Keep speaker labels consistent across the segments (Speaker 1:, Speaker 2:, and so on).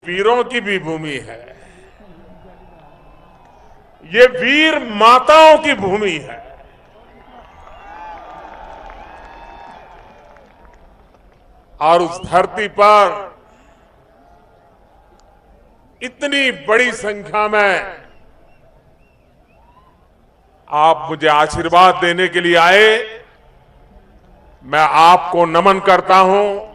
Speaker 1: वीरों की भी भूमि है, ये वीर माताओं की भूमि है। और उस धरती पर इतनी बड़ी संख्या में आप मुझे आशीर्वाद देने के लिए आए, मैं आपको नमन करता हूं।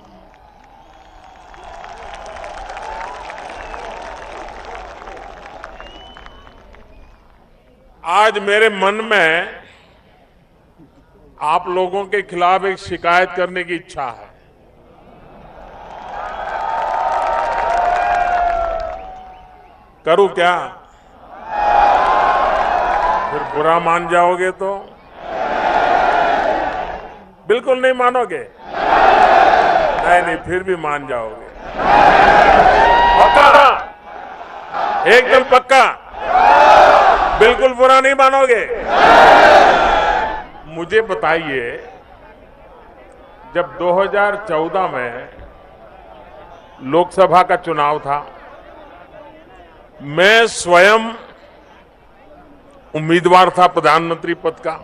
Speaker 1: आज मेरे मन में आप लोगों के खिलाफ एक शिकायत करने की इच्छा है। करूं क्या? फिर बुरा मान जाओगे तो? बिल्कुल नहीं मानोगे? नहीं, फिर भी मान जाओगे। पक्का? एकदम पक्का? बिल्कुल बुरा नहीं मानोगे? मुझे बताइए, जब 2014 में लोकसभा का चुनाव था, मैं स्वयं उम्मीदवार था प्रधानमंत्री पद का,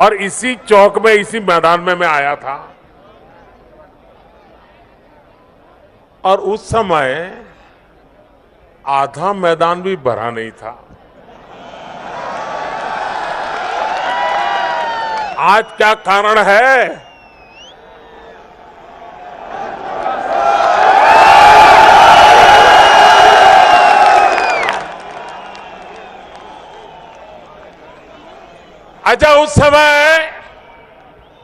Speaker 1: और इसी चौक में, इसी मैदान में मैं आया था। और उस समय आधा मैदान भी भरा नहीं था। आज क्या कारण है? अच्छा, उस समय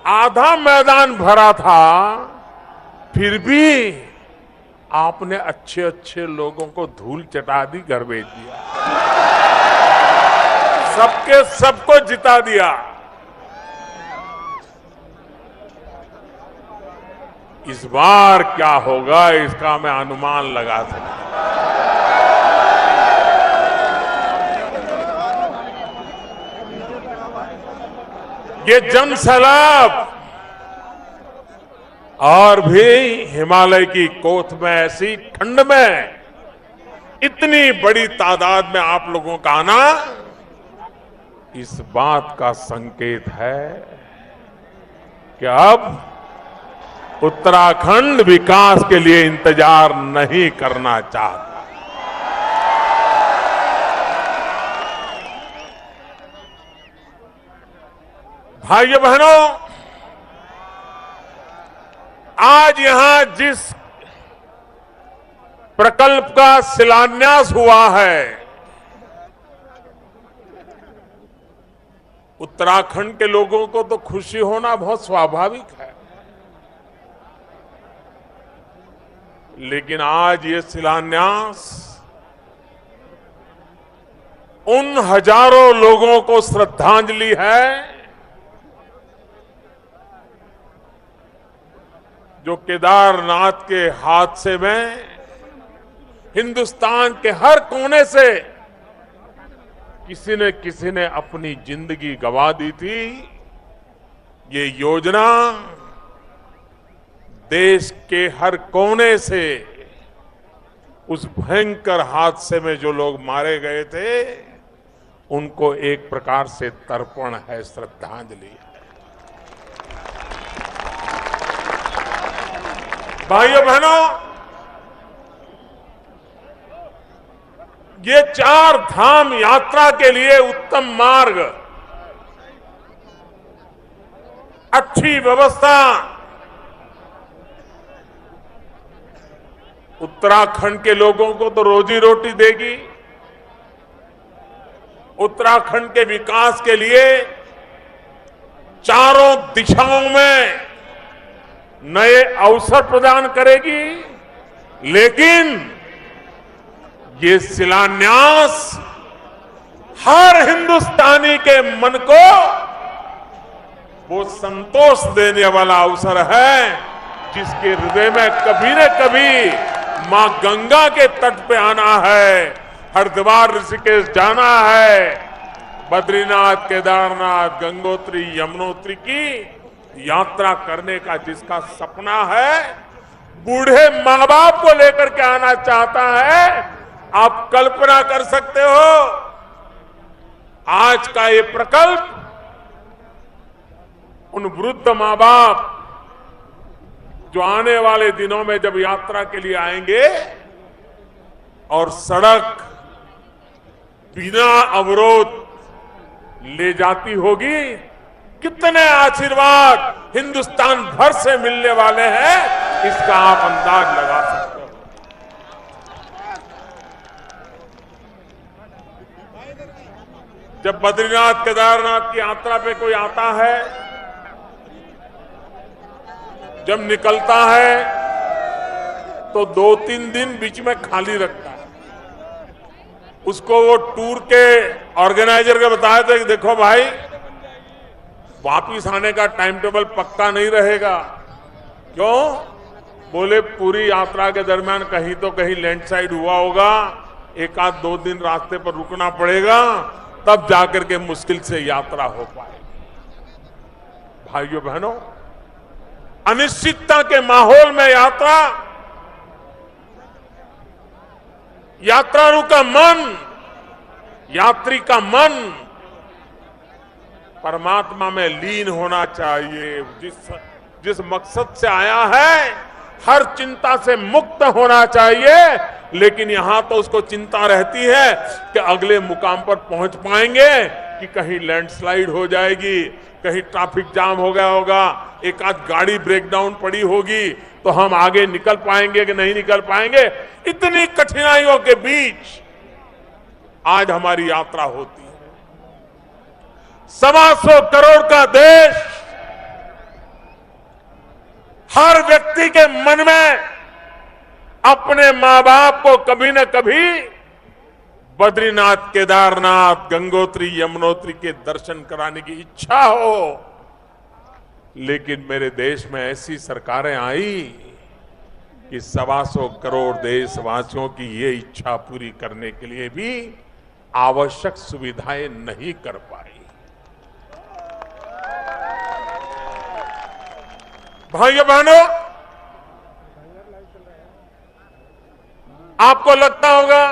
Speaker 1: आधा मैदान भरा था, फिर भी आपने अच्छे अच्छे लोगों को धूल चटा दी, घर भेज दिया, सबके सबको जिता दिया। इस बार क्या होगा, इसका मैं अनुमान लगा सकता हूं। ये जन सैलाब और भी हिमालय की कोथ में, ऐसी ठंड में इतनी बड़ी तादाद में आप लोगों का आना, इस बात का संकेत है कि अब उत्तराखंड विकास के लिए इंतजार नहीं करना चाहता। भाइयों बहनों, आज यहां जिस प्रकल्प का शिलान्यास हुआ है, उत्तराखंड के लोगों को तो खुशी होना बहुत स्वाभाविक है, लेकिन आज ये शिलान्यास उन हजारों लोगों को श्रद्धांजलि है जो केदारनाथ के हादसे में हिंदुस्तान के हर कोने से किसी ने अपनी जिंदगी गंवा दी थी। ये योजना देश के हर कोने से उस भयंकर हादसे में जो लोग मारे गए थे, उनको एक प्रकार से तर्पण है, श्रद्धांजलि है। भाइयों बहनों, ये 4 धाम यात्रा के लिए उत्तम मार्ग, अच्छी व्यवस्था उत्तराखंड के लोगों को तो रोजी रोटी देगी, उत्तराखंड के विकास के लिए चारों दिशाओं में नए अवसर प्रदान करेगी, लेकिन ये शिलान्यास हर हिंदुस्तानी के मन को वो संतोष देने वाला अवसर है जिसके हृदय में कभी न कभी मां गंगा के तट पे आना है, हरिद्वार ऋषिकेश जाना है, बद्रीनाथ, केदारनाथ, गंगोत्री, यमुनोत्री की यात्रा करने का जिसका सपना है, बूढ़े मां बाप को लेकर के आना चाहता है, आप कल्पना कर सकते हो आज का ये प्रकल्प उन वृद्ध मां बाप जो आने वाले दिनों में जब यात्रा के लिए आएंगे और सड़क बिना अवरोध ले जाती होगी, कितने आशीर्वाद हिंदुस्तान भर से मिलने वाले हैं, इसका आप अंदाज लगा सकते हो। जब बद्रीनाथ केदारनाथ की यात्रा पे कोई आता है, जब निकलता है तो 2-3 दिन बीच में खाली रखता है। उसको वो टूर के ऑर्गेनाइजर के बताया था कि देखो भाई, वापिस आने का टाइम टेबल पक्का नहीं रहेगा। क्यों? बोले पूरी यात्रा के दरमियान कहीं तो कहीं लैंडस्लाइड हुआ होगा, 1-2 दिन रास्ते पर रुकना पड़ेगा, तब जाकर के मुश्किल से यात्रा हो पाएगी। भाइयों बहनों, अनिश्चितता के माहौल में यात्रालु का मन, यात्री का मन परमात्मा में लीन होना चाहिए। जिस मकसद से आया है, हर चिंता से मुक्त होना चाहिए। लेकिन यहां तो उसको चिंता रहती है कि अगले मुकाम पर पहुंच पाएंगे कि कहीं लैंडस्लाइड हो जाएगी, कहीं ट्रैफिक जाम हो गया होगा, एक आध गाड़ी ब्रेकडाउन पड़ी होगी, तो हम आगे निकल पाएंगे कि नहीं निकल पाएंगे। इतनी कठिनाइयों के बीच आज हमारी यात्रा होती है। 125 करोड़ का देश, हर व्यक्ति के मन में अपने मां बाप को कभी न कभी बद्रीनाथ, केदारनाथ, गंगोत्री, यमुनोत्री के दर्शन कराने की इच्छा हो। लेकिन मेरे देश में ऐसी सरकारें आई कि 125 करोड़ देशवासियों की ये इच्छा पूरी करने के लिए भी आवश्यक सुविधाएं नहीं कर पाई। भाइयों बहनों, आपको लगता होगा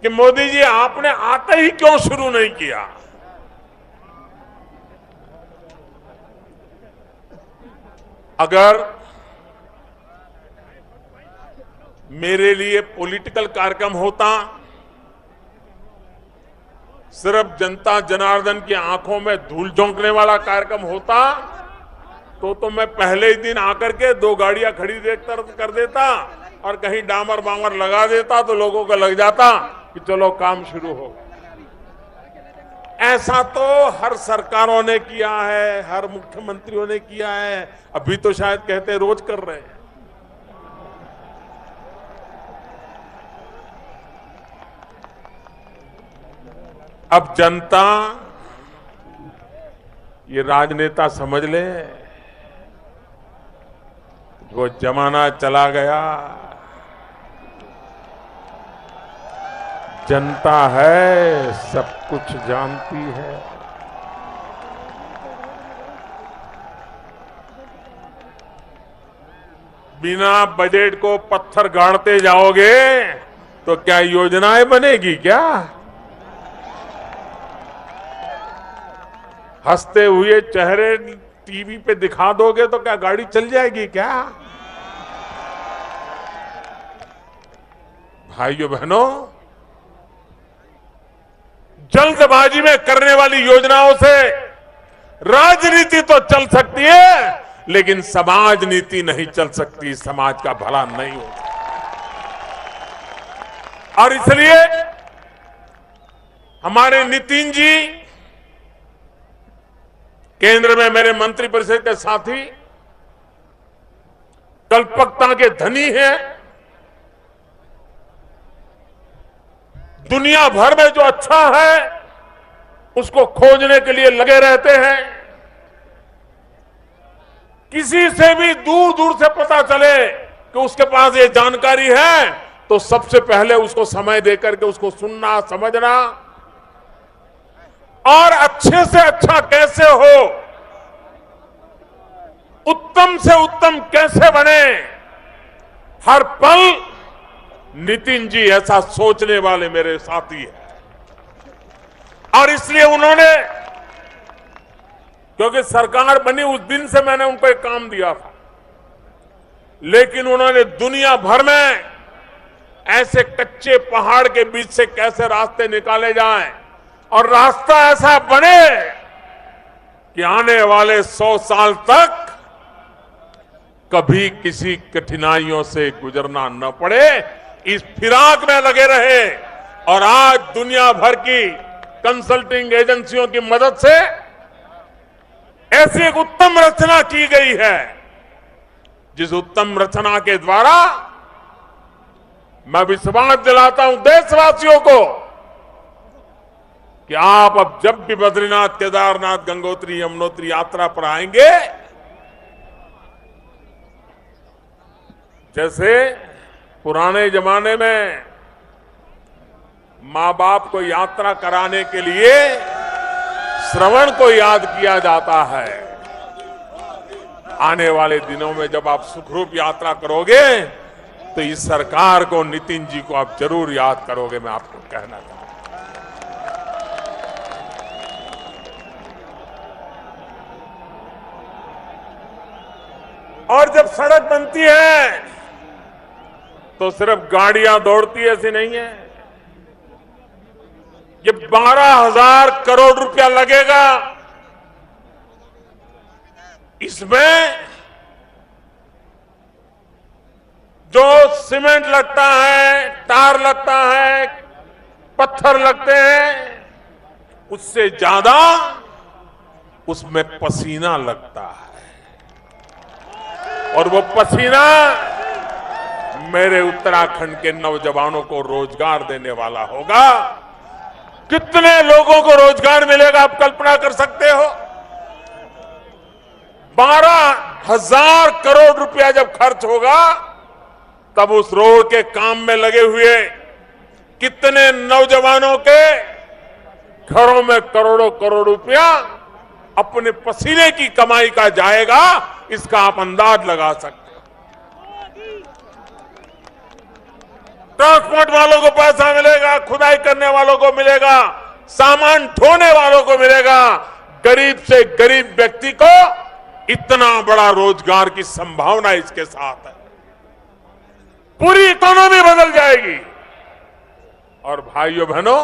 Speaker 1: कि मोदी जी आपने आते ही क्यों शुरू नहीं किया। अगर मेरे लिए पॉलिटिकल कार्यक्रम होता, सिर्फ जनता जनार्दन की आंखों में धूल झोंकने वाला कार्यक्रम होता, तो मैं पहले ही दिन आकर के 2 गाड़ियां खड़ी कर देता और कहीं डामर बामर लगा देता, तो लोगों को लग जाता कि चलो काम शुरू होगा। ऐसा तो हर सरकारों ने किया है, हर मुख्यमंत्रियों ने किया है, अभी तो शायद कहते रोज कर रहे हैं। अब जनता, ये राजनेता समझ ले, वो जमाना चला गया। जनता है, सब कुछ जानती है। बिना बजट को पत्थर गाड़ते जाओगे तो क्या योजनाएं बनेगी क्या? हंसते हुए चेहरे टीवी पे दिखा दोगे तो क्या गाड़ी चल जाएगी क्या? भाइयों बहनों, जल्दबाजी में करने वाली योजनाओं से राजनीति तो चल सकती है, लेकिन समाज नीति नहीं चल सकती, समाज का भला नहीं होता। और इसलिए हमारे नितिन जी केंद्र में मेरे मंत्रिपरिषद के साथी कल्पकता के धनी हैं। दुनिया भर में जो अच्छा है उसको खोजने के लिए लगे रहते हैं। किसी से भी दूर दूर से पता चले कि उसके पास ये जानकारी है तो सबसे पहले उसको समय देकर के उसको सुनना, समझना और अच्छे से अच्छा कैसे हो उत्तम से उत्तम कैसे बने, हर पल नितिन जी ऐसा सोचने वाले मेरे साथी हैं। और इसलिए उन्होंने, क्योंकि सरकार बनी उस दिन से मैंने उनको एक काम दिया था, लेकिन उन्होंने दुनिया भर में ऐसे कच्चे पहाड़ के बीच से कैसे रास्ते निकाले जाएं और रास्ता ऐसा बने कि आने वाले 100 साल तक कभी किसी कठिनाइयों से गुजरना न पड़े, इस फिराक में लगे रहे। और आज दुनिया भर की कंसल्टिंग एजेंसियों की मदद से ऐसी एक उत्तम रचना की गई है, जिस उत्तम रचना के द्वारा मैं विश्वास दिलाता हूं देशवासियों को कि आप अब जब भी बद्रीनाथ, केदारनाथ, गंगोत्री, यमुनोत्री यात्रा पर आएंगे, जैसे पुराने जमाने में मां बाप को यात्रा कराने के लिए श्रवण को याद किया जाता है, आने वाले दिनों में जब आप सुखरूप यात्रा करोगे तो इस सरकार को, नितिन जी को आप जरूर याद करोगे, मैं आपको कहना चाहता हूं। और जब सड़क बनती है तो सिर्फ गाड़ियां दौड़ती ऐसी नहीं है, ये 12,000 करोड़ रुपया लगेगा। इसमें जो सीमेंट लगता है, टार लगता है, पत्थर लगते हैं, उससे ज्यादा उसमें पसीना लगता है। और वो पसीना मेरे उत्तराखंड के नौजवानों को रोजगार देने वाला होगा। कितने लोगों को रोजगार मिलेगा आप कल्पना कर सकते हो? 12,000 करोड़ रुपया जब खर्च होगा तब उस रोड के काम में लगे हुए कितने नौजवानों के घरों में करोड़ों करोड़ रुपया अपने पसीने की कमाई का जाएगा, इसका आप अंदाज लगा सकते हो। ट्रांसपोर्ट वालों को पैसा मिलेगा, खुदाई करने वालों को मिलेगा, सामान ढोने वालों को मिलेगा, गरीब से गरीब व्यक्ति को इतना बड़ा रोजगार की संभावना इसके साथ है। पूरी इकोनॉमी बदल जाएगी। और भाइयों बहनों,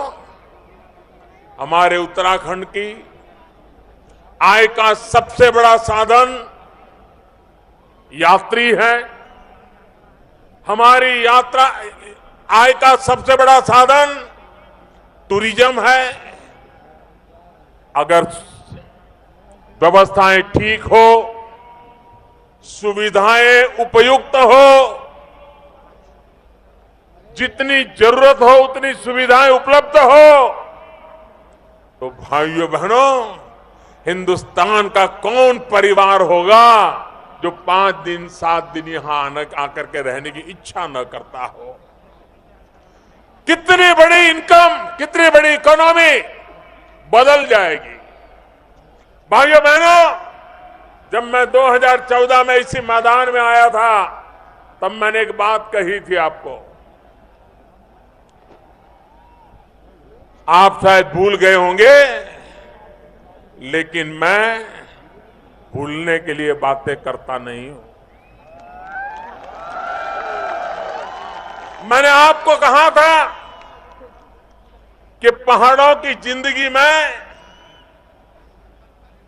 Speaker 1: हमारे उत्तराखंड की आय का सबसे बड़ा साधन यात्री है। हमारी यात्रा आय का सबसे बड़ा साधन टूरिज्म है। अगर व्यवस्थाएं ठीक हो, सुविधाएं उपयुक्त हो, जितनी जरूरत हो उतनी सुविधाएं उपलब्ध हो, तो भाइयों बहनों, हिंदुस्तान का कौन परिवार होगा जो 5 दिन 7 दिन यहां आकर के रहने की इच्छा न करता हो? कितनी बड़ी इनकम, कितनी बड़ी इकोनॉमी बदल जाएगी। भाइयों बहनों, जब मैं 2014 में इसी मैदान में आया था तब मैंने एक बात कही थी आपको, आप शायद भूल गए होंगे, लेकिन मैं भूलने के लिए बातें करता नहीं हूं। मैंने आपको कहा था कि पहाड़ों की जिंदगी में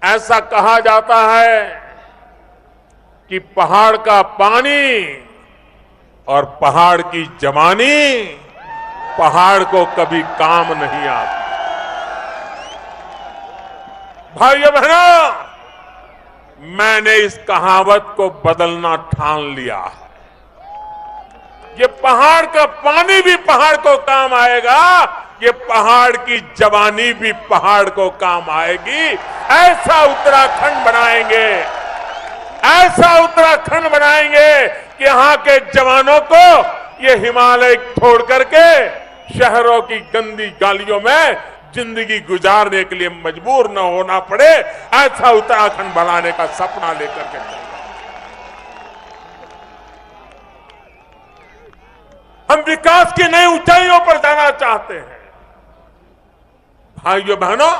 Speaker 1: ऐसा कहा जाता है कि पहाड़ का पानी और पहाड़ की जवानी पहाड़ को कभी काम नहीं आती। भाइयों बहनों, मैंने इस कहावत को बदलना ठान लिया है। ये पहाड़ का पानी भी पहाड़ को काम आएगा, ये पहाड़ की जवानी भी पहाड़ को काम आएगी। ऐसा उत्तराखंड बनाएंगे, ऐसा उत्तराखंड बनाएंगे कि यहाँ के जवानों को ये हिमालय छोड़ करके शहरों की गंदी गालियों में जिंदगी गुजारने के लिए मजबूर न होना पड़े। ऐसा उत्तराखंड बनाने का सपना लेकर के चल रहे हैं। हम विकास की नई ऊंचाइयों पर जाना चाहते हैं। भाइयों बहनों,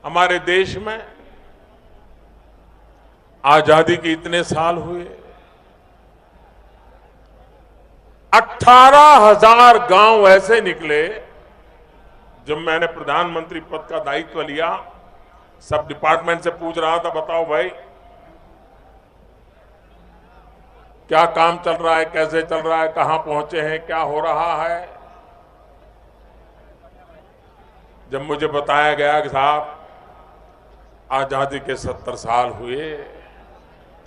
Speaker 1: हमारे देश में आजादी के इतने साल हुए, 18,000 गांव ऐसे निकले। जब मैंने प्रधानमंत्री पद का दायित्व लिया, सब डिपार्टमेंट से पूछ रहा था, बताओ भाई क्या काम चल रहा है, कैसे चल रहा है, कहां पहुंचे हैं, क्या हो रहा है। जब मुझे बताया गया कि साहब आजादी के 70 साल हुए,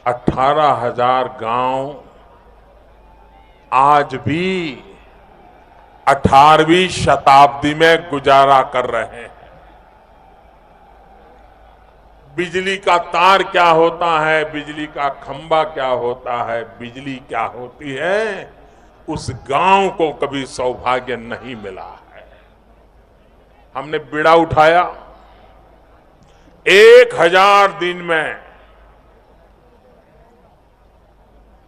Speaker 1: 18,000 गांव आज भी 18वीं शताब्दी में गुजारा कर रहे हैं। बिजली का तार क्या होता है, बिजली का खंभा क्या होता है, बिजली क्या होती है, उस गांव को कभी सौभाग्य नहीं मिला है। हमने बीड़ा उठाया, 1000 दिन में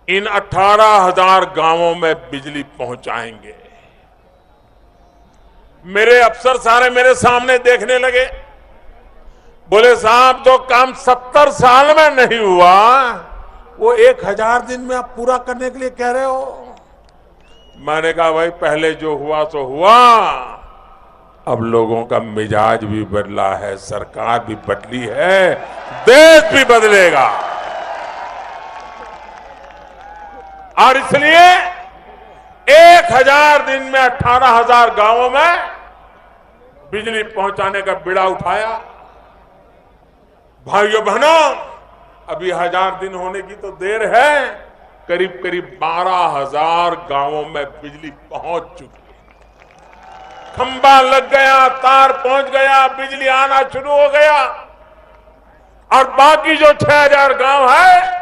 Speaker 1: इन 18,000 गांवों में बिजली पहुंचाएंगे। मेरे अफसर सारे मेरे सामने देखने लगे, बोले साहब जो काम 70 साल में नहीं हुआ वो 1000 दिन में आप पूरा करने के लिए कह रहे हो। मैंने कहा भाई पहले जो हुआ सो हुआ, अब लोगों का मिजाज भी बदला है, सरकार भी बदली है, देश भी बदलेगा। और इसलिए 1000 दिन में 18,000 गांवों में बिजली पहुंचाने का बीड़ा उठाया। भाइयों बहनों, अभी 1000 दिन होने की तो देर है, करीब करीब 12,000 गांवों में बिजली पहुंच चुकी है। खंभा लग गया, तार पहुंच गया, बिजली आना शुरू हो गया। और बाकी जो 6,000 गांव है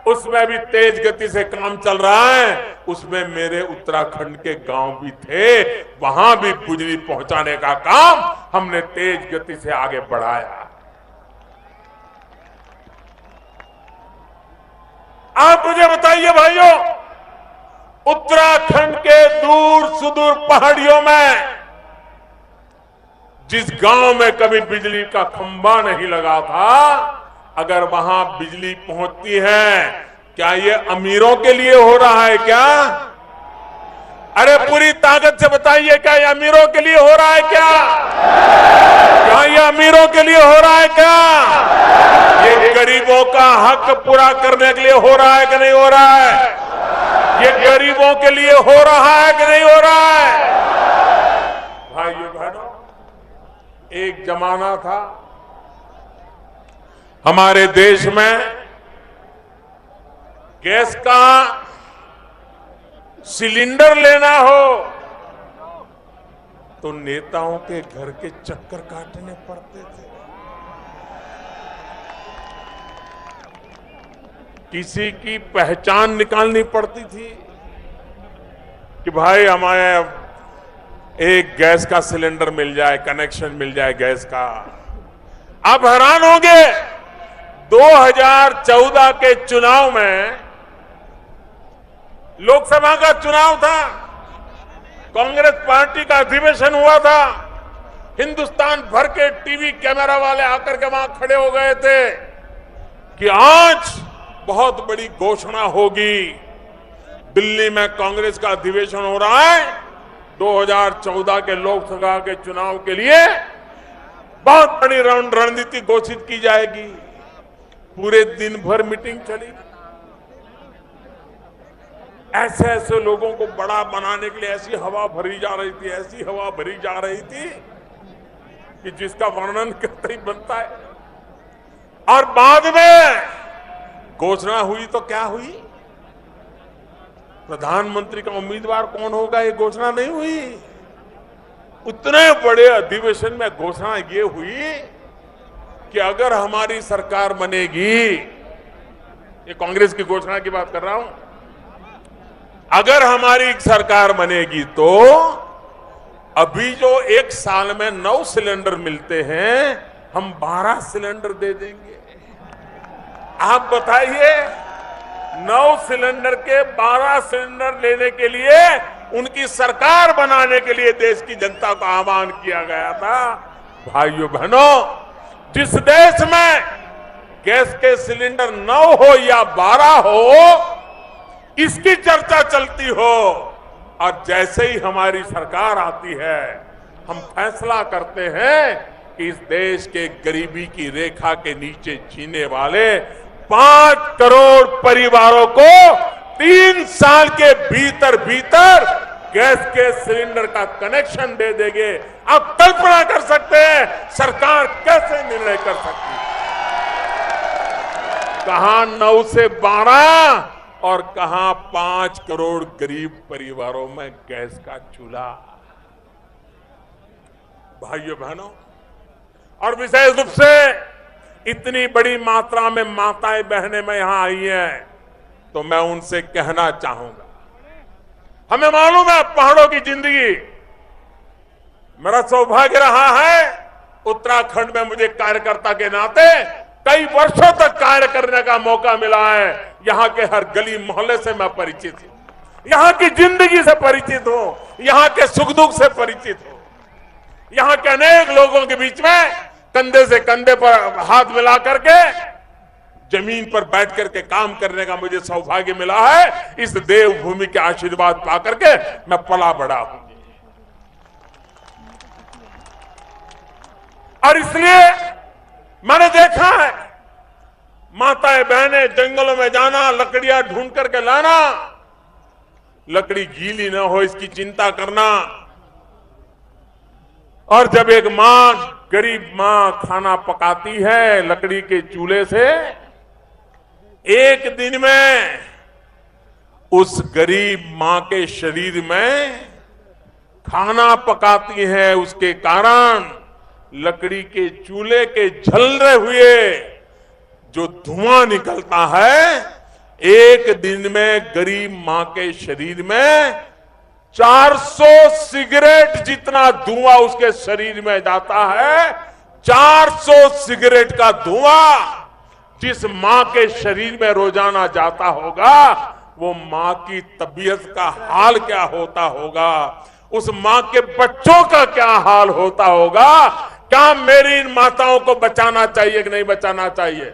Speaker 1: उसमें भी तेज गति से काम चल रहा है। उसमें मेरे उत्तराखंड के गांव भी थे, वहां भी बिजली पहुंचाने का काम हमने तेज गति से आगे बढ़ाया। आप मुझे बताइए भाइयों, उत्तराखंड के दूर सुदूर पहाड़ियों में जिस गांव में कभी बिजली का खंभा नहीं लगा था, अगर वहां बिजली पहुंचती है, क्या ये अमीरों के लिए हो रहा है क्या? अरे पूरी ताकत से बताइए, क्या ये अमीरों के लिए हो रहा है क्या? क्या ये अमीरों के लिए हो रहा है क्या? ये गरीबों का हक पूरा करने के लिए हो रहा है कि नहीं हो रहा है? ये गरीबों के लिए हो रहा है कि नहीं हो रहा है? भाइयों बहनों, एक जमाना था हमारे देश में गैस का सिलेंडर लेना हो तो नेताओं के घर के चक्कर काटने पड़ते थे। किसी की पहचान निकालनी पड़ती थी कि भाई हमारे एक गैस का सिलेंडर मिल जाए, कनेक्शन मिल जाए गैस का। आप हैरान होंगे, 2014 के चुनाव में, लोकसभा का चुनाव था, कांग्रेस पार्टी का अधिवेशन हुआ था, हिंदुस्तान भर के टीवी कैमरा वाले आकर के वहां खड़े हो गए थे कि आज बहुत बड़ी घोषणा होगी। दिल्ली में कांग्रेस का अधिवेशन हो रहा है, 2014 के लोकसभा के चुनाव के लिए बहुत बड़ी रणनीति घोषित की जाएगी। पूरे दिन भर मीटिंग चली। ऐसे ऐसे लोगों को बड़ा बनाने के लिए ऐसी हवा भरी जा रही थी, ऐसी हवा भरी जा रही थी कि जिसका वर्णन करते ही बनता है। और बाद में घोषणा हुई तो क्या हुई? प्रधानमंत्री का उम्मीदवार कौन होगा ये घोषणा नहीं हुई। उतने बड़े अधिवेशन में घोषणा ये हुई कि अगर हमारी सरकार बनेगी, ये कांग्रेस की घोषणा की बात कर रहा हूं, अगर हमारी सरकार बनेगी तो अभी जो एक साल में 9 सिलेंडर मिलते हैं, हम 12 सिलेंडर दे देंगे। आप बताइए, 9 सिलेंडर के 12 सिलेंडर लेने के लिए उनकी सरकार बनाने के लिए देश की जनता को आह्वान किया गया था। भाइयों बहनों, जिस देश में गैस के सिलेंडर 9 हो या 12 हो, इसकी चर्चा चलती हो, और जैसे ही हमारी सरकार आती है, हम फैसला करते हैं कि इस देश के गरीबी की रेखा के नीचे जीने वाले 5 करोड़ परिवारों को 3 साल के भीतर भीतर गैस के सिलेंडर का कनेक्शन दे देंगे। आप कल्पना कर सकते हैं सरकार कैसे निर्णय कर सकती है। कहां 9 से 12 और कहां 5 करोड़ गरीब परिवारों में गैस का चूल्हा। भाइयों बहनों, और विशेष रूप से इतनी बड़ी मात्रा में माताएं बहनें में यहां आई हैं, तो मैं उनसे कहना चाहूंगा, हमें मालूम है पहाड़ों की जिंदगी। मेरा सौभाग्य रहा है उत्तराखंड में मुझे कार्यकर्ता के नाते कई वर्षों तक कार्य करने का मौका मिला है। यहां के हर गली मोहल्ले से मैं परिचित हूं, यहां की जिंदगी से परिचित हूं, यहां के सुख दुख से परिचित हूं। यहां के अनेक लोगों के बीच में कंधे से कंधे पर हाथ मिला करके जमीन पर बैठ करके काम करने का मुझे सौभाग्य मिला है। इस देवभूमि के आशीर्वाद पा करके मैं पला बड़ा हूं, और इसलिए मैंने देखा है माताएं बहनें जंगलों में जाना, लकड़ियां ढूंढ करके लाना, लकड़ी गीली न हो इसकी चिंता करना। और जब एक मां, गरीब मां खाना पकाती है लकड़ी के चूल्हे से, एक दिन में उस गरीब मां के शरीर में खाना पकाती है, उसके कारण लकड़ी के चूल्हे के जलते हुए जो धुआं निकलता है, एक दिन में गरीब मां के शरीर में 400 सिगरेट जितना धुआं उसके शरीर में जाता है। 400 सिगरेट का धुआं जिस मां के शरीर में रोजाना जाता होगा, वो मां की तबीयत का हाल क्या होता होगा, उस मां के बच्चों का क्या हाल होता होगा। क्या मेरी इन माताओं को बचाना चाहिए कि नहीं बचाना चाहिए?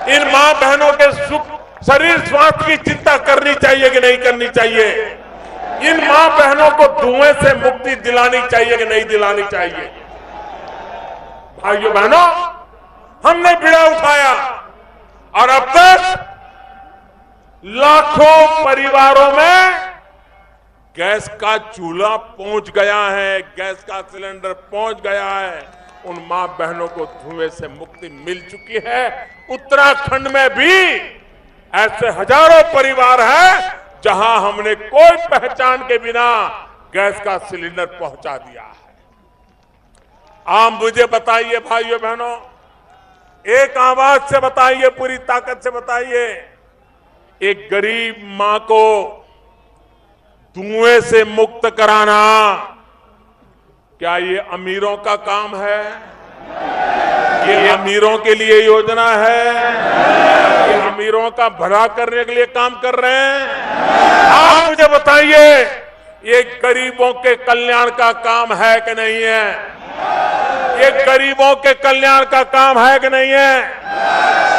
Speaker 1: इन मां बहनों के सुख शरीर स्वास्थ्य की चिंता करनी चाहिए कि नहीं करनी चाहिए? इन मां बहनों को धुएं से मुक्ति दिलानी चाहिए कि नहीं दिलानी चाहिए? भाइयों बहनों, हमने बीड़ा उठाया और अब तक लाखों परिवारों में गैस का चूल्हा पहुंच गया है, गैस का सिलेंडर पहुंच गया है। उन मां बहनों को धुएं से मुक्ति मिल चुकी है। उत्तराखंड में भी ऐसे हजारों परिवार हैं जहां हमने कोई पहचान के बिना गैस का सिलेंडर पहुंचा दिया है। आप मुझे बताइए भाइयों बहनों, एक आवाज से बताइए, पूरी ताकत से बताइए, एक गरीब मां को धुएं से मुक्त कराना क्या ये अमीरों का काम है? ये अमीरों के लिए योजना है? ये अमीरों का भला करने के लिए काम कर रहे हैं? आप मुझे बताइए, ये गरीबों के कल्याण का काम है कि नहीं है? ये गरीबों के कल्याण का काम है कि नहीं है?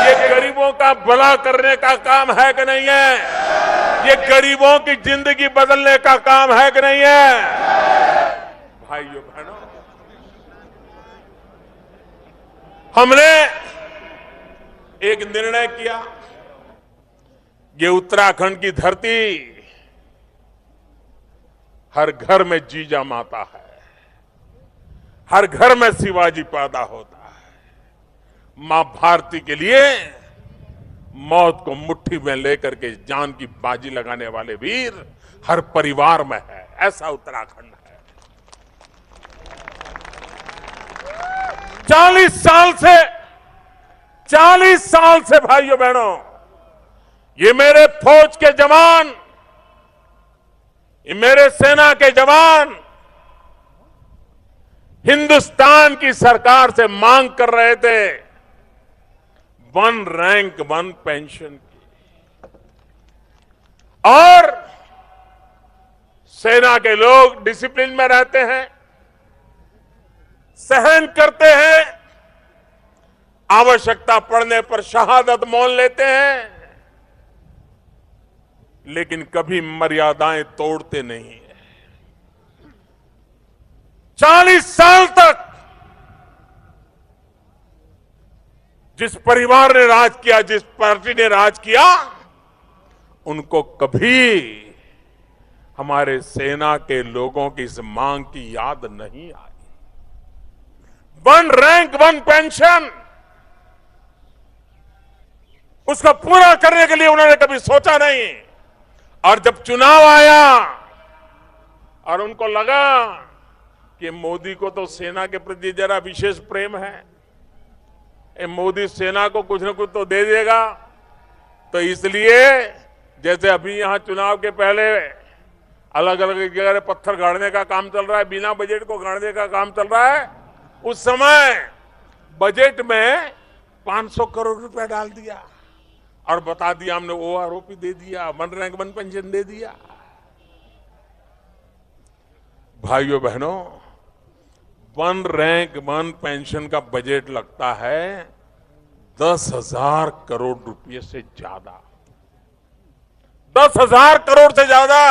Speaker 1: ये गरीबों का भला करने का काम है कि नहीं है? ये गरीबों की जिंदगी बदलने का काम है कि नहीं है? भाइयों बहनों, हमने एक निर्णय किया, ये उत्तराखंड की धरती हर घर में जीजा माता है, हर घर में शिवाजी पैदा होता है। मां भारती के लिए मौत को मुट्ठी में लेकर के जान की बाजी लगाने वाले वीर हर परिवार में है। ऐसा उत्तराखंड है। 40 साल से भाइयों बहनों, ये मेरे फौज के जवान, ये मेरे सेना के जवान हिंदुस्तान की सरकार से मांग कर रहे थे 1 रैंक 1 पेंशन की। और सेना के लोग डिसिप्लिन में रहते हैं, सहन करते हैं, आवश्यकता पड़ने पर शहादत मोल लेते हैं, लेकिन कभी मर्यादाएं तोड़ते नहीं है। 40 साल तक जिस परिवार ने राज किया, जिस पार्टी ने राज किया, उनको कभी हमारे सेना के लोगों की इस मांग की याद नहीं आई। 1 रैंक 1 पेंशन, उसको पूरा करने के लिए उन्होंने कभी सोचा नहीं। और जब चुनाव आया और उनको लगा कि मोदी को तो सेना के प्रति जरा विशेष प्रेम है, मोदी सेना को कुछ न कुछ तो दे देगा, तो इसलिए जैसे अभी यहां चुनाव के पहले अलग अलग जगह पत्थर गाड़ने का काम चल रहा है, बिना बजट को गाड़ने का काम चल रहा है, उस समय बजट में 500 करोड़ रुपए डाल दिया और बता दिया हमने OROP दे दिया, 1 रैंक 1 पेंशन दे दिया। भाइयों बहनों, 1 रैंक 1 पेंशन का बजट लगता है 10,000 करोड़ रुपए से ज्यादा। 10,000 करोड़ से ज्यादा।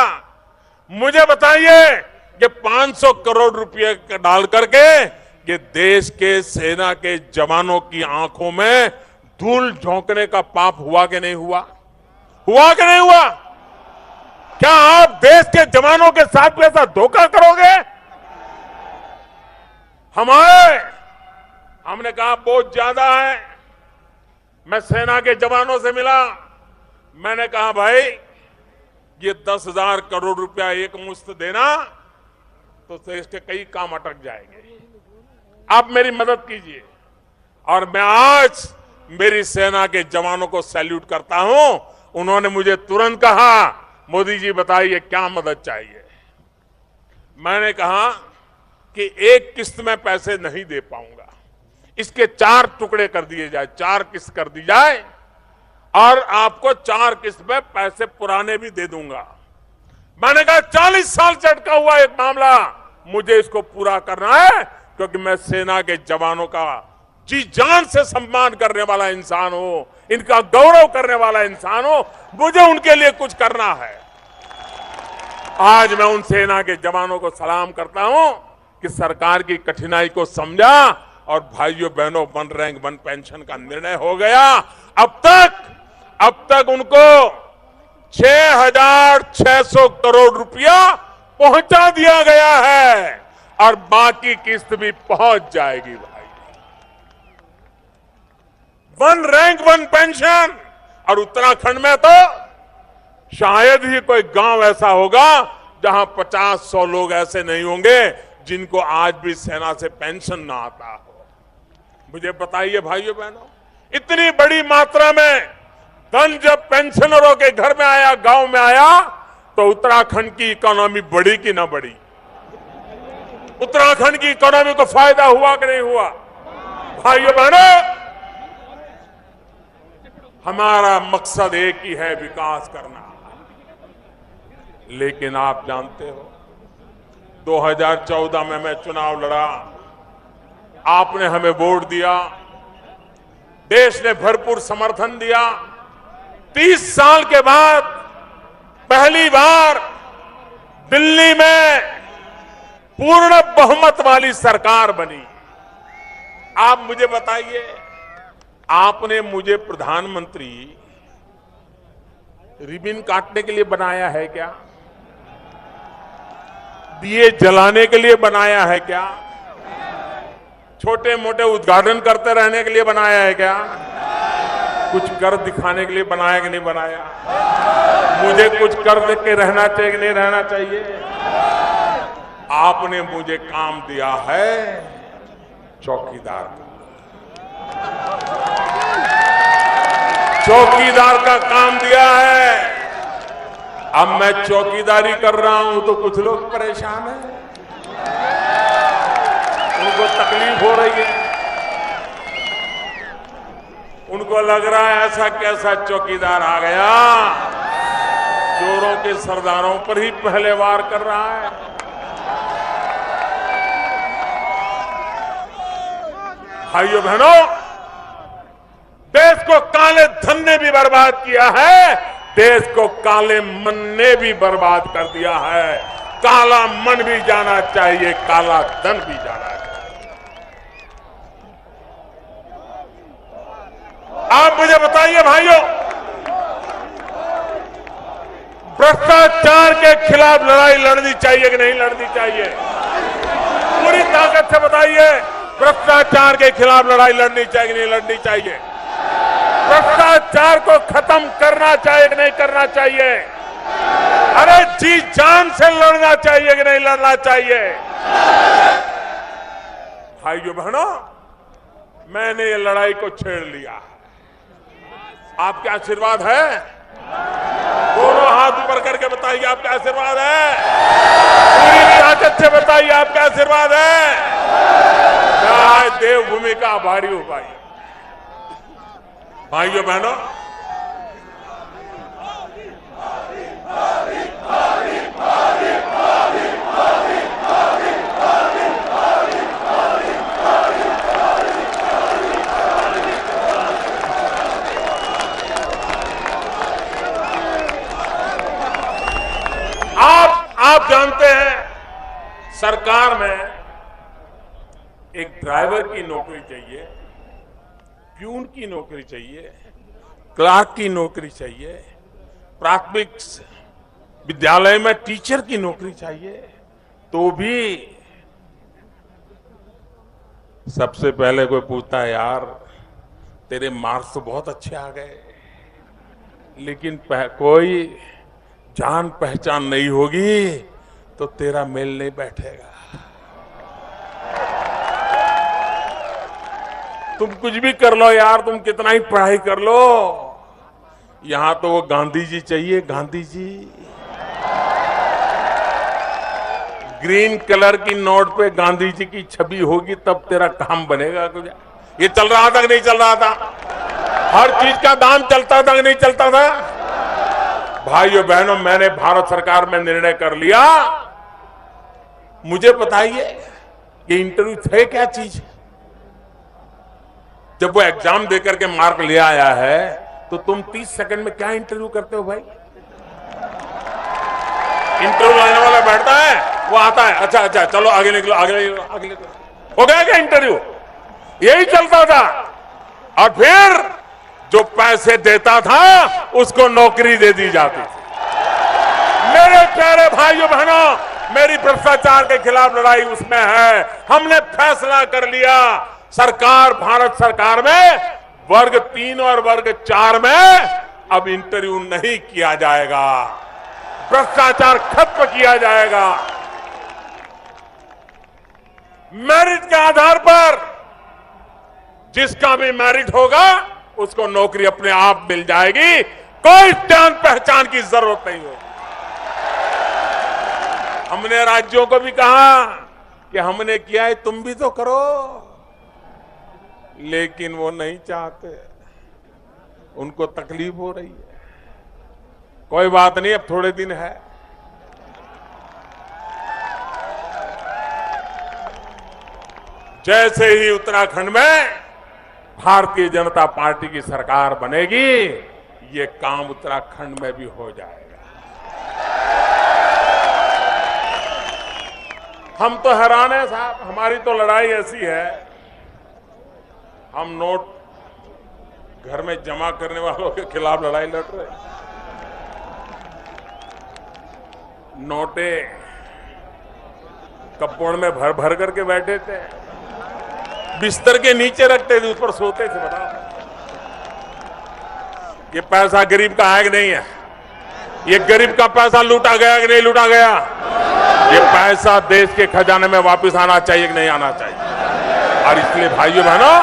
Speaker 1: मुझे बताइए कि 500 करोड़ रुपए डाल करके ये देश के सेना के जवानों की आंखों में धूल झोंकने का पाप हुआ कि नहीं हुआ? हुआ कि नहीं हुआ? क्या आप देश के जवानों के साथ भी ऐसा धोखा करोगे? हमने कहा बहुत ज्यादा है। मैं सेना के जवानों से मिला, मैंने कहा भाई ये 10,000 करोड़ रुपया एक मुश्त देना तो देश के कई काम अटक जाएंगे, आप मेरी मदद कीजिए। और मैं आज मेरी सेना के जवानों को सैल्यूट करता हूं। उन्होंने मुझे तुरंत कहा, मोदी जी बताइए क्या मदद चाहिए। मैंने कहा कि एक किस्त में पैसे नहीं दे पाऊंगा, इसके 4 टुकड़े कर दिए जाए, 4 किस्त कर दी जाए और आपको 4 किस्त में पैसे पुराने भी दे दूंगा। मैंने कहा 40 साल से अटका हुआ एक मामला, मुझे इसको पूरा करना है, क्योंकि मैं सेना के जवानों का जी जान से सम्मान करने वाला इंसान हूं, इनका गौरव करने वाला इंसान हूं, मुझे उनके लिए कुछ करना है। आज मैं उन सेना के जवानों को सलाम करता हूं कि सरकार की कठिनाई को समझा और भाइयों बहनों 1 रैंक 1 पेंशन का निर्णय हो गया। अब तक उनको 6,600 करोड़ रुपया पहुंचा दिया गया है और बाकी किस्त भी पहुंच जाएगी। भाई 1 रैंक 1 पेंशन। और उत्तराखंड में तो शायद ही कोई गांव ऐसा होगा जहां 50-100 लोग ऐसे नहीं होंगे जिनको आज भी सेना से पेंशन ना आता हो। मुझे बताइए भाइयों बहनों, इतनी बड़ी मात्रा में धन जब पेंशनरों के घर में आया, गांव में आया, तो उत्तराखंड की इकोनॉमी बढ़ी कि ना बढ़ी? उत्तराखंड की इकोनॉमी को फायदा हुआ कि नहीं हुआ? भाइयों बहनों, हमारा मकसद एक ही है, विकास करना। लेकिन आप जानते हो 2014 में मैं चुनाव लड़ा, आपने हमें वोट दिया, देश ने भरपूर समर्थन दिया। 30 साल के बाद पहली बार दिल्ली में पूर्ण बहुमत वाली सरकार बनी। आप मुझे बताइए, आपने मुझे प्रधानमंत्री रिबन काटने के लिए बनाया है क्या? दिए जलाने के लिए बनाया है क्या? छोटे मोटे उद्घाटन करते रहने के लिए बनाया है क्या? कुछ कर दिखाने के लिए बनाया कि नहीं बनाया? मुझे कुछ कर दे के रहना चाहिए कि नहीं रहना चाहिए? आपने मुझे काम दिया है चौकीदार का। चौकीदार का काम दिया है। अब मैं चौकीदारी कर रहा हूं तो कुछ लोग परेशान हैं, उनको तकलीफ हो रही है, उनको लग रहा है ऐसा कैसा चौकीदार आ गया, चोरों के सरदारों पर ही पहले वार कर रहा है। भाइयों बहनों, देश को काले धन ने भी बर्बाद किया है, देश को काले मन ने भी बर्बाद कर दिया है। काला मन भी जाना चाहिए, काला धन भी जाना चाहिए। आप मुझे बताइए भाइयों, भ्रष्टाचार के खिलाफ लड़ाई लड़नी चाहिए कि नहीं लड़नी चाहिए? पूरी ताकत से बताइए, भ्रष्टाचार के खिलाफ लड़ाई लड़नी चाहिए कि नहीं लड़नी चाहिए? भ्रष्टाचार को खत्म करना चाहिए कि नहीं करना चाहिए? अरे जी जान से लड़ना चाहिए कि नहीं लड़ना चाहिए? भाइयों बहनों, मैंने ये लड़ाई को छेड़ लिया। आपका आशीर्वाद है? दोनों हाथ ऊपर करके बताइए, आपका आशीर्वाद है? पूरी ताकत से बताइए, आपका आशीर्वाद है? मैं देवभूमि का आभारी हूं भाइयों बहनों। आप जानते हैं, सरकार में एक ड्राइवर की नौकरी चाहिए, प्यून की नौकरी चाहिए, क्लार्क की नौकरी चाहिए, प्राथमिक विद्यालय में टीचर की नौकरी चाहिए, तो भी सबसे पहले कोई पूछता है, यार तेरे मार्क्स तो बहुत अच्छे आ गए, लेकिन कोई जान पहचान नहीं होगी तो तेरा मेल नहीं बैठेगा। तुम कुछ भी कर लो यार, तुम कितना ही पढ़ाई कर लो, यहां तो वो गांधी जी चाहिए, गांधी जी। ग्रीन कलर की नोट पे गांधी जी की छवि होगी तब तेरा काम बनेगा कुछ। ये चल रहा था कि नहीं चल रहा था? हर चीज का दाम चलता था कि नहीं चलता था? भाइयों बहनों, मैंने भारत सरकार में निर्णय कर लिया। मुझे बताइए, ये इंटरव्यू थे क्या चीज? जब वो एग्जाम देकर के मार्क ले आया है तो तुम 30 सेकंड में क्या इंटरव्यू करते हो भाई? इंटरव्यू लेने वाला बैठता है, वो आता है, अच्छा चलो आगे निकलो, आगे निकलो, हो गया क्या इंटरव्यू? यही चलता था। और फिर जो पैसे देता था उसको नौकरी दे दी जाती थी। मेरे प्यारे भाइयों बहनों, मेरी भ्रष्टाचार के खिलाफ लड़ाई उसमें है। हमने फैसला कर लिया, सरकार, भारत सरकार में वर्ग 3 और वर्ग 4 में अब इंटरव्यू नहीं किया जाएगा, भ्रष्टाचार खत्म किया जाएगा। मेरिट के आधार पर जिसका भी मेरिट होगा उसको नौकरी अपने आप मिल जाएगी, कोई जान पहचान की जरूरत नहीं होगी। हमने राज्यों को भी कहा कि हमने किया है, तुम भी तो करो, लेकिन वो नहीं चाहते, उनको तकलीफ हो रही है। कोई बात नहीं, अब थोड़े दिन है। जैसे ही उत्तराखंड में भारतीय जनता पार्टी की सरकार बनेगी, ये काम उत्तराखंड में भी हो जाएगा। हम तो हैरान हैं साहब, हमारी तो लड़ाई ऐसी है, हम नोट घर में जमा करने वालों के खिलाफ लड़ाई लड़ रहे हैं। नोटे कपबोर्ड में भर भर करके बैठे थे, बिस्तर के नीचे रखते थे, उस पर सोते थे। बताओ, ये पैसा गरीब का है कि नहीं है? ये गरीब का पैसा लूटा गया कि नहीं लूटा गया? ये पैसा देश के खजाने में वापस आना चाहिए कि नहीं आना चाहिए? और इसलिए भाइयों बहनों,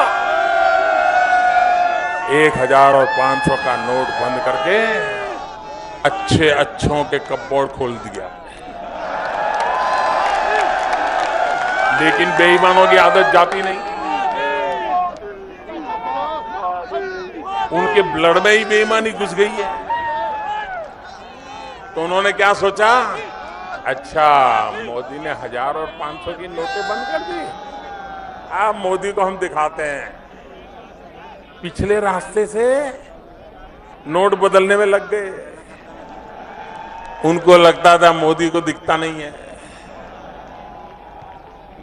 Speaker 1: 1000 और 500 का नोट बंद करके अच्छों के कपबोर्ड खोल दिया। लेकिन बेईमानों की आदत जाती नहीं, उनके ब्लड में ही बेईमानी घुस गई है। तो उन्होंने क्या सोचा, अच्छा मोदी ने 1000 और 500 की नोटें बंद कर दी, अब मोदी को हम दिखाते हैं। पिछले रास्ते से नोट बदलने में लग गए। उनको लगता था मोदी को दिखता नहीं है,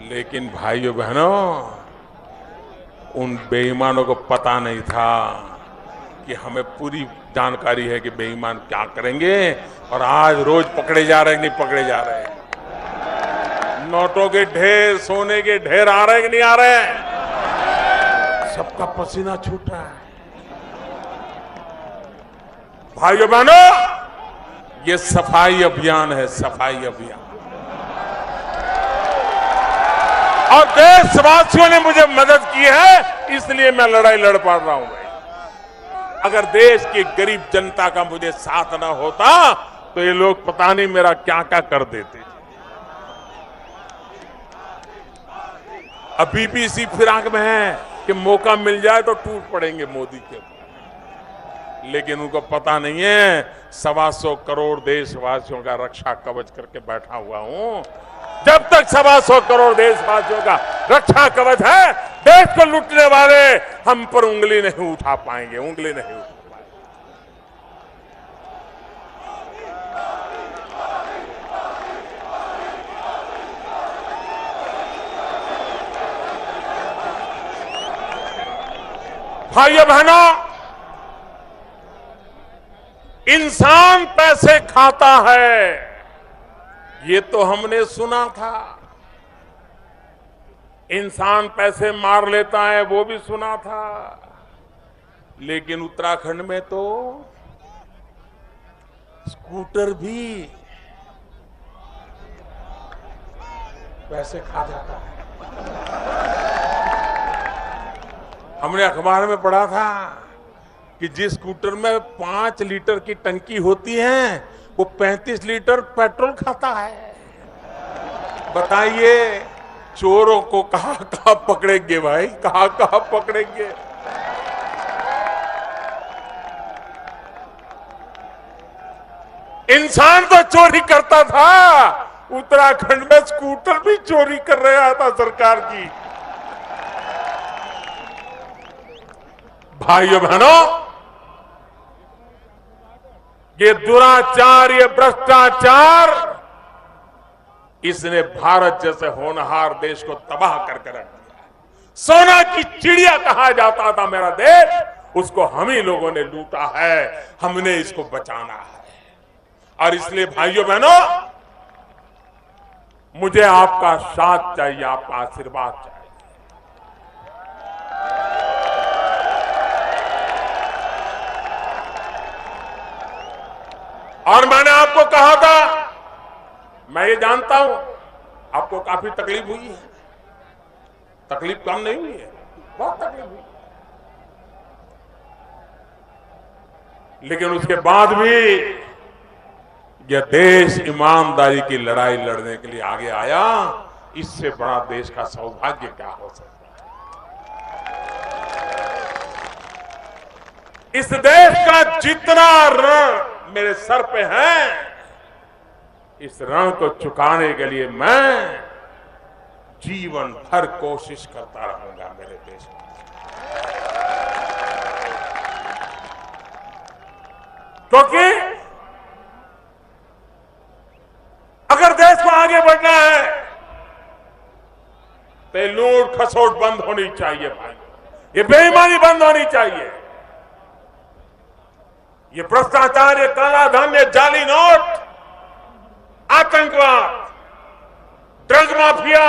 Speaker 1: लेकिन भाइयों बहनों, उन बेईमानों को पता नहीं था कि हमें पूरी जानकारी है कि बेईमान क्या करेंगे, और आज रोज पकड़े जा रहे हैं कि नहीं पकड़े जा रहे हैं। नोटों के ढेर, सोने के ढेर आ रहे हैं कि नहीं आ रहे हैं। सबका पसीना छूट रहा है। भाइयों बहनों, ये सफाई अभियान है, सफाई अभियान। और देशवासियों ने मुझे मदद की है, इसलिए मैं लड़ाई लड़ पा रहा हूं भाई। अगर देश की गरीब जनता का मुझे साथ ना होता तो ये लोग पता नहीं मेरा क्या क्या कर देते। अभी भी इसी फिराक में है कि मौका मिल जाए तो टूट पड़ेंगे मोदी के ऊपर, लेकिन उनको पता नहीं है 125 करोड़ देशवासियों का रक्षा कवच करके बैठा हुआ हूं। जब तक 125 करोड़ देशवासियों का रक्षा कवच है, देश को लूटने वाले हम पर उंगली नहीं उठा पाएंगे, उंगली नहीं उठा पाएंगे। भाइयों बहनों, इंसान पैसे खाता है, ये तो हमने सुना था। इंसान पैसे मार लेता है, वो भी सुना था। लेकिन उत्तराखंड में तो स्कूटर भी पैसे खा जाता है। हमने अखबार में पढ़ा था कि जिस स्कूटर में 5 लीटर की टंकी होती है, वो 35 लीटर पेट्रोल खाता है। बताइए चोरों को कहां कहां पकड़ेंगे भाई, कहां कहां पकड़ेंगे। इंसान तो चोरी करता था, उत्तराखंड में स्कूटर भी चोरी कर रहा था सरकार की। भाइयों बहनों, ये दुराचार, ये भ्रष्टाचार, इसने भारत जैसे होनहार देश को तबाह करके रख दिया। सोना की चिड़िया कहा जाता था मेरा देश, उसको हम ही लोगों ने लूटा है। हमने इसको बचाना है। और इसलिए भाइयों बहनों, मुझे आपका साथ चाहिए, आपका आशीर्वाद चाहिए। और मैंने आपको कहा था, मैं ये जानता हूं आपको काफी तकलीफ हुई है, तकलीफ कम नहीं हुई है, बहुत तकलीफ हुई। लेकिन उसके बाद भी यह देश ईमानदारी की लड़ाई लड़ने के लिए आगे आया। इससे बड़ा देश का सौभाग्य क्या हो सकता है। इस देश का जितना ऋण मेरे सर पे है, इस ऋण को चुकाने के लिए मैं जीवन भर कोशिश करता रहूंगा मेरे देश में। क्योंकि अगर देश को आगे बढ़ना है तो लूट खसोट बंद होनी चाहिए भाई, ये बेईमानी बंद होनी चाहिए। ये भ्रष्टाचार, ये काला धन, ये जाली नोट, आतंकवाद, ड्रग माफिया,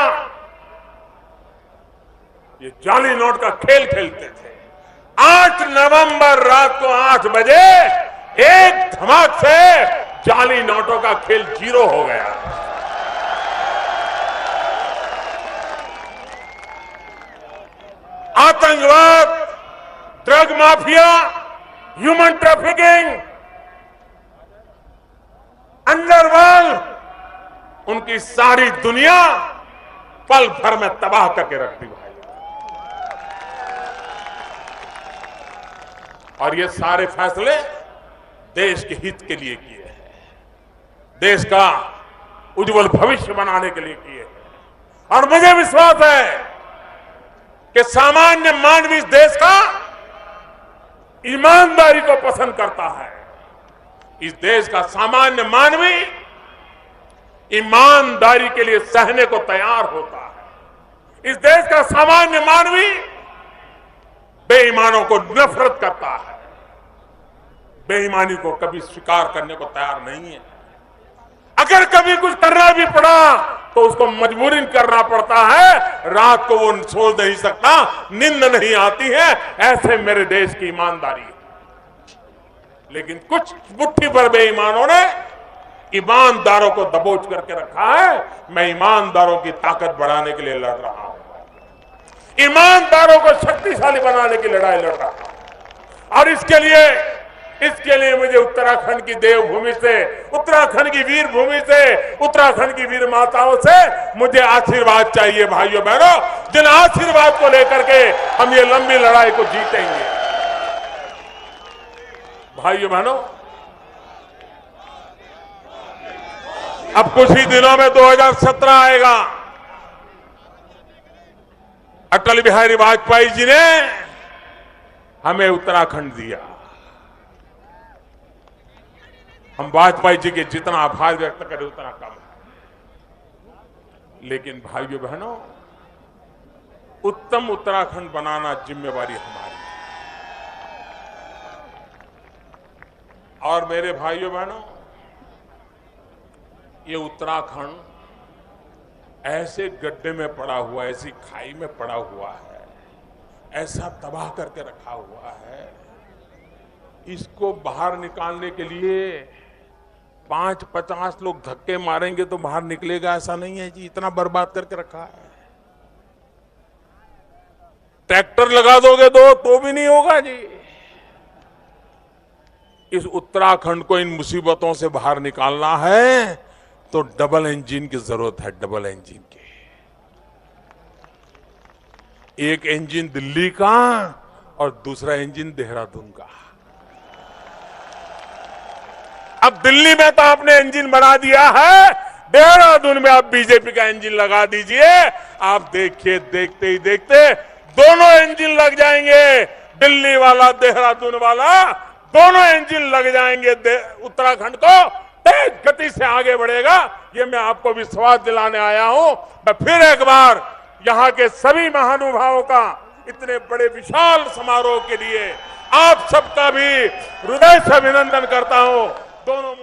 Speaker 1: ये जाली नोट का खेल खेलते थे। 8 नवंबर रात को 8 बजे एक धमाक से जाली नोटों का खेल 0 हो गया। आतंकवाद, drug mafia, human trafficking, underworld, उनकी सारी दुनिया पल भर में तबाह करके रख दी भाई। और ये सारे फैसले देश के हित के लिए किए हैं। देश का उज्जवल भविष्य बनाने के लिए किए हैं। और मुझे विश्वास है कि सामान्य मानवी इस देश का ईमानदारी को पसंद करता है। इस देश का सामान्य मानवी ईमानदारी के लिए सहने को तैयार होता है। इस देश का सामान्य मानवी बेईमानों को नफरत करता है, बेईमानी को कभी स्वीकार करने को तैयार नहीं है। अगर कभी कुछ करना भी पड़ा तो उसको मजबूरी करना पड़ता है, रात को वो सोच नहीं सकता, नींद नहीं आती है। ऐसे मेरे देश की ईमानदारी है। लेकिन कुछ मुट्ठी भर बेईमानों ने ईमानदारों को दबोच करके रखा है। मैं ईमानदारों की ताकत बढ़ाने के लिए लड़ रहा हूं, ईमानदारों को शक्तिशाली बनाने की लड़ाई लड़ रहा हूं। और इसके लिए मुझे उत्तराखंड की देवभूमि से, उत्तराखंड की वीर भूमि से, उत्तराखंड की वीर माताओं से मुझे आशीर्वाद चाहिए भाइयों बहनों, जिन आशीर्वाद को लेकर के हम ये लंबी लड़ाई को जीतेंगे। भाइयों बहनों, अब कुछ ही दिनों में 2017 आएगा। अटल बिहारी वाजपेयी जी ने हमें उत्तराखंड दिया। हम वाजपेयी जी के जितना आभार व्यक्त करें उतना कम है। लेकिन भाइयों बहनों, उत्तम उत्तराखंड बनाना जिम्मेवारी हमारी है। और मेरे भाइयों बहनों, ये उत्तराखंड ऐसे गड्ढे में पड़ा हुआ, ऐसी खाई में पड़ा हुआ है, ऐसा तबाह करके रखा हुआ है। इसको बाहर निकालने के लिए 5-50 लोग धक्के मारेंगे तो बाहर निकलेगा, ऐसा नहीं है जी। इतना बर्बाद करके रखा है। ट्रैक्टर लगा दोगे तो भी नहीं होगा जी। इस उत्तराखंड को इन मुसीबतों से बाहर निकालना है तो डबल इंजन की जरूरत है, डबल इंजन की। एक इंजन दिल्ली का और दूसरा इंजन देहरादून का। अब दिल्ली में तो आपने इंजन बना दिया है, देहरादून में आप बीजेपी का इंजन लगा दीजिए। आप देखिए, देखते ही देखते दोनों इंजन लग जाएंगे। दिल्ली वाला, देहरादून वाला, दोनों इंजन लग जाएंगे। उत्तराखंड को तेज गति से आगे बढ़ेगा, ये मैं आपको विश्वास दिलाने आया हूं। मैं फिर एक बार यहां के सभी महानुभावों का इतने बड़े विशाल समारोह के लिए आप सबका भी हृदय से अभिनंदन करता हूं। दोनों